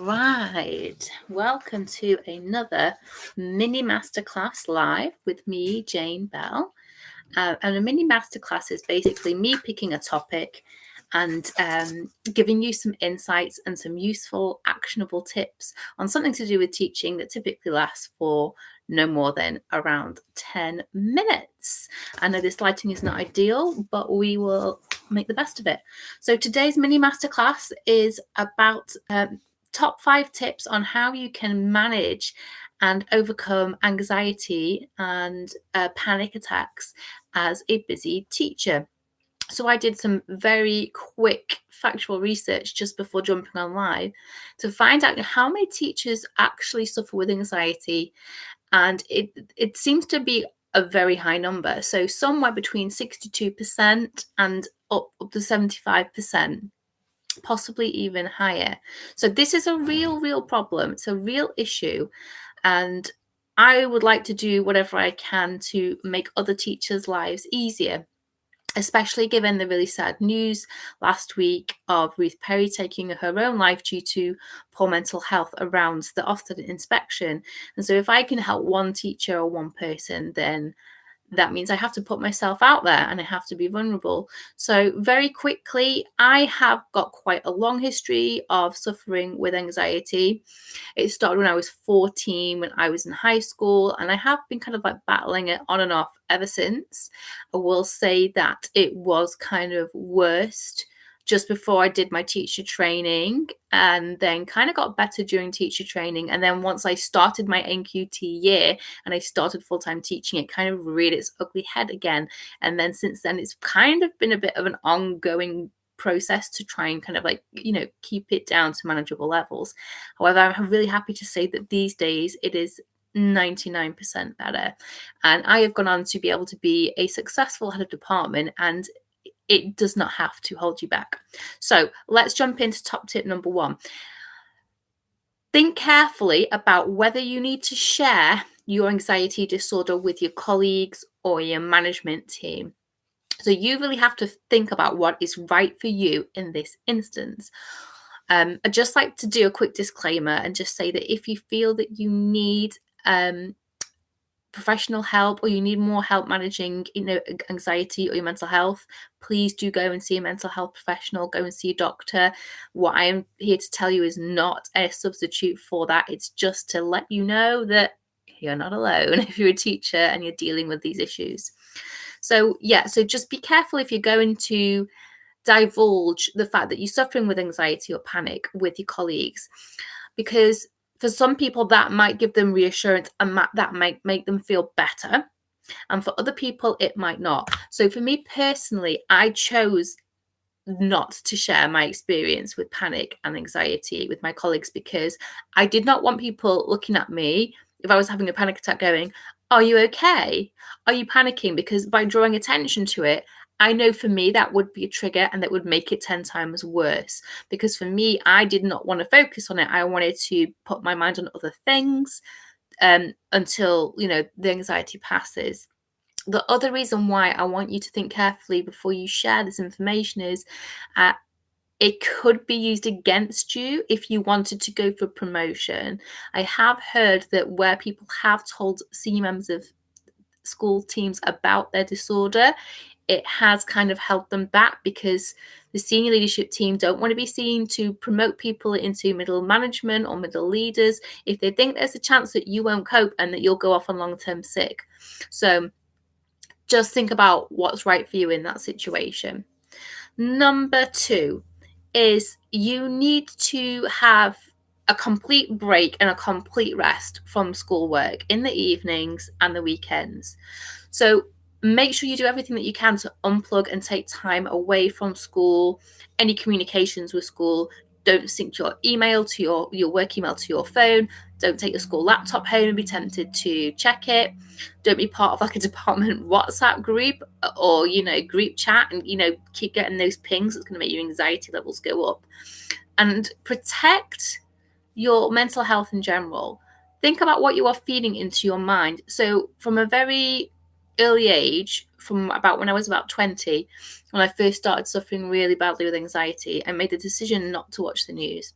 Right, welcome to another mini masterclass live with me, Jane Bell. And a mini masterclass is basically me picking a topic and giving you some insights and some useful, actionable tips on something to do with teaching that typically lasts for no more than around 10 minutes. I know this lighting is not ideal, but we will make the best of it. So today's mini masterclass is about top 5 tips on how you can manage and overcome anxiety and panic attacks as a busy teacher. So I did some very quick factual research just before jumping on live to find out how many teachers actually suffer with anxiety, and it seems to be a very high number. So somewhere between 62% and up to 75%. Possibly even higher. So this is a real problem. It's a real issue. And I would like to do whatever I can to make other teachers' lives easier, especially given the really sad news last week of Ruth Perry taking her own life due to poor mental health around the Ofsted inspection. And so if I can help one teacher or one person, then that means I have to put myself out there and I have to be vulnerable. So very quickly, I have got quite a long history of suffering with anxiety. It started when I was 14, when I was in high school, and I have been kind of like battling it on and off ever since. I will say that it was kind of worst just before I did my teacher training, and then kind of got better during teacher training. And then once I started my NQT year and I started full-time teaching, it kind of reared its ugly head again. And then since then, it's kind of been a bit of an ongoing process to try and kind of like, keep it down to manageable levels. However, I'm really happy to say that these days it is 99% better. And I have gone on to be able to be a successful head of department, and it does not have to hold you back. So let's jump into top tip number 1. Think carefully about whether you need to share your anxiety disorder with your colleagues or your management team. So you really have to think about what is right for you in this instance. I'd just like to do a quick disclaimer and just say that if you feel that you need professional help or you need more help managing anxiety or your mental health, please do go and see a mental health professional. Go and see a doctor. What I am here to tell you is not a substitute for that. It's just to let you know that you're not alone if you're a teacher and you're dealing with these issues. So just be careful if you're going to divulge the fact that you're suffering with anxiety or panic with your colleagues, because for some people, that might give them reassurance and that might make them feel better. And for other people, it might not. So for me personally, I chose not to share my experience with panic and anxiety with my colleagues because I did not want people looking at me if I was having a panic attack going, "Are you okay? Are you panicking?" Because by drawing attention to it, I know for me that would be a trigger and that would make it 10 times worse. Because for me, I did not want to focus on it. I wanted to put my mind on other things until, the anxiety passes. The other reason why I want you to think carefully before you share this information is it could be used against you if you wanted to go for promotion. I have heard that where people have told senior members of school teams about their disorder, it has kind of held them back because the senior leadership team don't want to be seen to promote people into middle management or middle leaders if they think there's a chance that you won't cope and that you'll go off on long-term sick. So just think about what's right for you in that situation. Number 2 is you need to have a complete break and a complete rest from schoolwork in the evenings and the weekends. So make sure you do everything that you can to unplug and take time away from school, any communications with school. Don't sync your email to your work email to your phone. Don't take your school laptop home and be tempted to check it. Don't be part of like a department WhatsApp group or, group chat and, keep getting those pings. It's going to make your anxiety levels go up. And protect your mental health in general. Think about what you are feeding into your mind. So from a very early age, from about when I was about 20, when I first started suffering really badly with anxiety, I made the decision not to watch the news.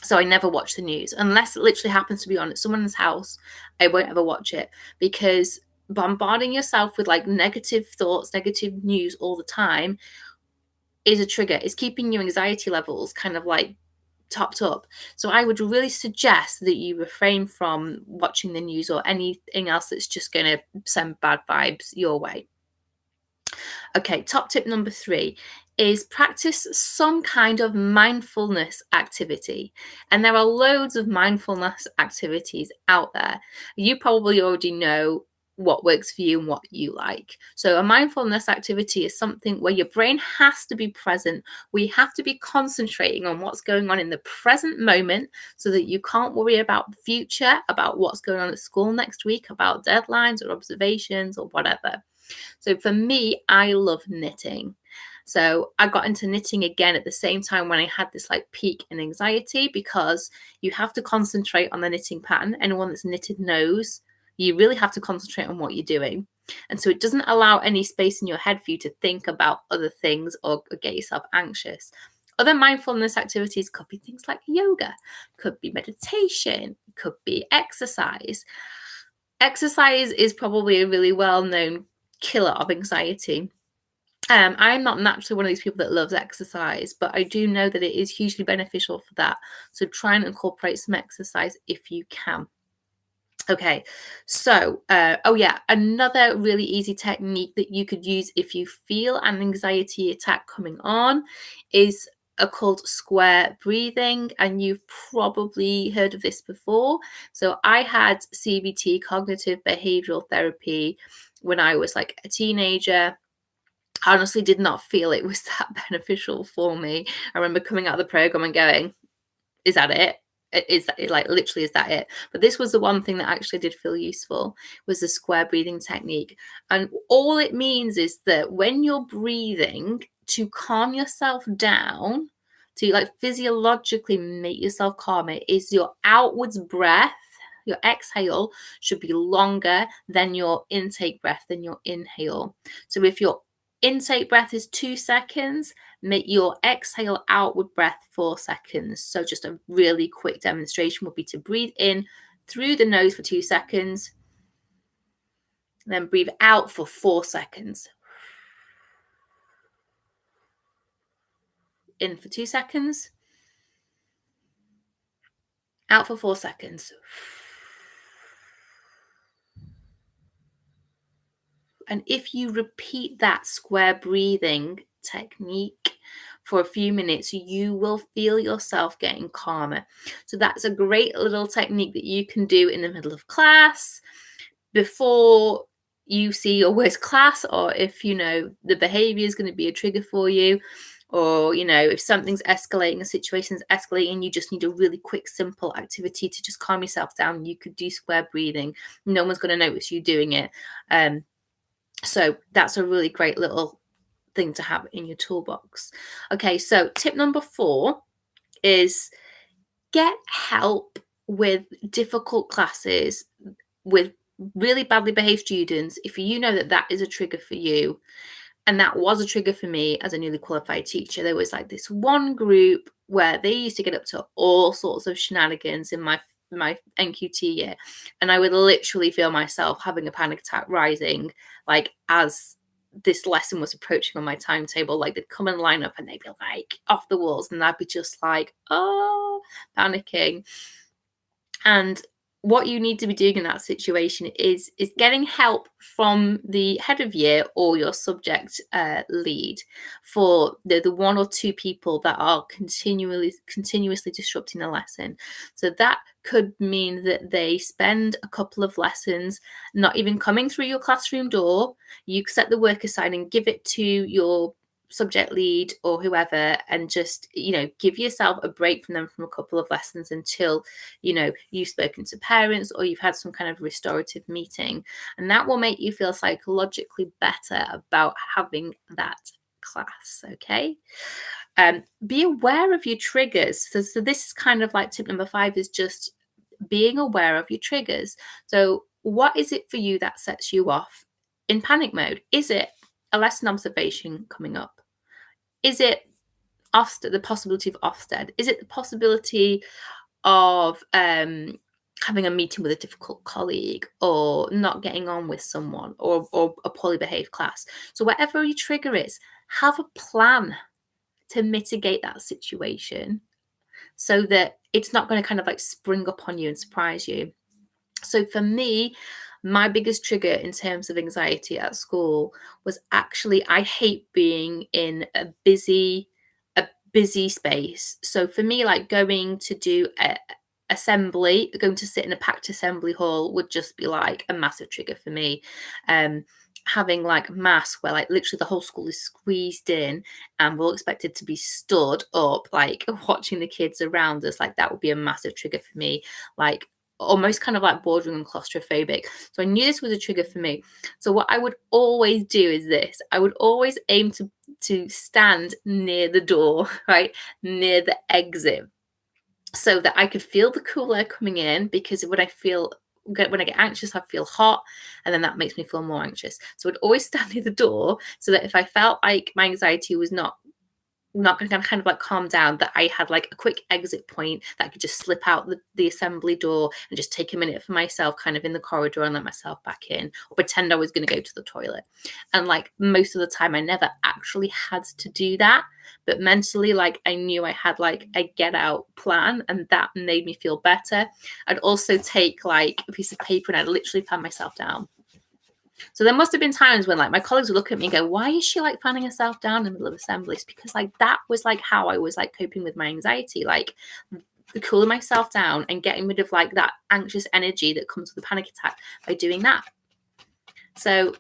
So I never watch the news unless it literally happens to be on at someone's house. I won't ever watch it, because bombarding yourself with like negative thoughts, negative news all the time is a trigger. It's keeping your anxiety levels kind of like topped up. So I would really suggest that you refrain from watching the news or anything else that's just going to send bad vibes your way. Okay, top tip number 3 is practice some kind of mindfulness activity. And there are loads of mindfulness activities out there. You probably already know what works for you and what you like. So a mindfulness activity is something where your brain has to be present. We have to be concentrating on what's going on in the present moment so that you can't worry about the future, about what's going on at school next week, about deadlines or observations or whatever. So for me, I love knitting. So I got into knitting again at the same time when I had this like peak in anxiety, because you have to concentrate on the knitting pattern. Anyone that's knitted knows you really have to concentrate on what you're doing. And so it doesn't allow any space in your head for you to think about other things or get yourself anxious. Other mindfulness activities could be things like yoga, could be meditation, could be exercise. Exercise is probably a really well-known killer of anxiety. I'm not naturally one of these people that loves exercise, but I do know that it is hugely beneficial for that. So try and incorporate some exercise if you can. Okay, so, oh yeah, another really easy technique that you could use if you feel an anxiety attack coming on is called square breathing, and you've probably heard of this before. So I had CBT, cognitive behavioral therapy, when I was like a teenager. I honestly did not feel it was that beneficial for me. I remember coming out of the program and going, is that it? Is that it? Like, literally, is that it? But this was the one thing that actually did feel useful, was the square breathing technique. And all it means is that when you're breathing, to calm yourself down, to like physiologically make yourself calmer, is your outwards breath, your exhale should be longer than your intake breath, than your inhale. So if your intake breath is 2 seconds, make your exhale outward breath 4 seconds. So just a really quick demonstration would be to breathe in through the nose for 2 seconds, then breathe out for 4 seconds. In for 2 seconds, out for 4 seconds. And if you repeat that square breathing technique for a few minutes, you will feel yourself getting calmer. So that's a great little technique that you can do in the middle of class, before you see your worst class, or if you know the behavior is going to be a trigger for you, or you know if something's escalating, a situation's escalating, you just need a really quick simple activity to just calm yourself down. You could do square breathing. No one's going to notice you doing it. So that's a really great little thing to have in your toolbox. Okay, so tip number 4 is get help with difficult classes, with really badly behaved students. If you know that that is a trigger for you, and that was a trigger for me as a newly qualified teacher, there was like this one group where they used to get up to all sorts of shenanigans in my NQT year, and I would literally feel myself having a panic attack rising, like as this lesson was approaching on my timetable. Like they'd come and line up and they'd be like off the walls, and I'd be just like, oh, panicking. And what you need to be doing in that situation is getting help from the head of year or your subject lead for the 1 or 2 people that are continuously disrupting the lesson. So that could mean that they spend a couple of lessons not even coming through your classroom door. You set the work aside and give it to your subject lead or whoever, and just give yourself a break from them from a couple of lessons until you've spoken to parents or you've had some kind of restorative meeting, and that will make you feel psychologically better about having that class. Okay. Be aware of your triggers. So this is kind of like tip number 5, is just being aware of your triggers. So what is it for you that sets you off in panic mode? Is it a lesson observation coming up? Is it Ofsted, the possibility of Ofsted? Is it the possibility of having a meeting with a difficult colleague, or not getting on with someone, or a poorly behaved class. So whatever your trigger is, have a plan to mitigate that situation so that it's not going to kind of like spring up on you and surprise you. So for me, my biggest trigger in terms of anxiety at school was actually, I hate being in a busy space. So for me, like going to do assembly, going to sit in a packed assembly hall would just be like a massive trigger for me. Having like mass where like literally the whole school is squeezed in and we're all expected to be stood up, like watching the kids around us, like that would be a massive trigger for me. Like almost kind of like bordering on claustrophobic. So I knew this was a trigger for me. So what I would always do is this: I would always aim to stand near the door, right, near the exit, so that I could feel the cool air coming in, because when I get anxious, I feel hot, and then that makes me feel more anxious. So I'd always stand near the door, so that if I felt like my anxiety was not going to kind of like calm down, that I had like a quick exit point that I could just slip out the assembly door and just take a minute for myself kind of in the corridor and let myself back in, or pretend I was going to go to the toilet. And like most of the time I never actually had to do that, but mentally, like I knew I had like a get out plan, and that made me feel better. I'd also take like a piece of paper and I'd literally fan myself down. So there must have been times when like my colleagues would look at me and go, why is she like fanning herself down in the middle of assemblies? Because like that was like how I was like coping with my anxiety, like cooling myself down and getting rid of like that anxious energy that comes with a panic attack by doing that. So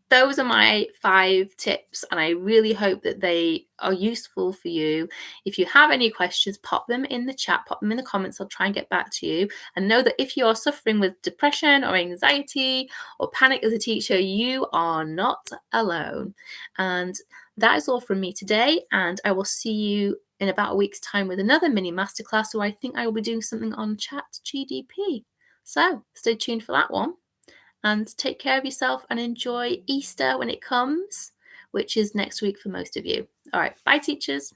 those are my 5 tips, and I really hope that they are useful for you. If you have any questions, pop them in the chat, pop them in the comments. I'll try and get back to you. And know that if you're suffering with depression or anxiety or panic as a teacher, you are not alone. And that is all from me today. And I will see you in about a week's time with another mini masterclass, where I think I will be doing something on ChatGDP. So stay tuned for that one. And take care of yourself and enjoy Easter when it comes, which is next week for most of you. All right. Bye, teachers.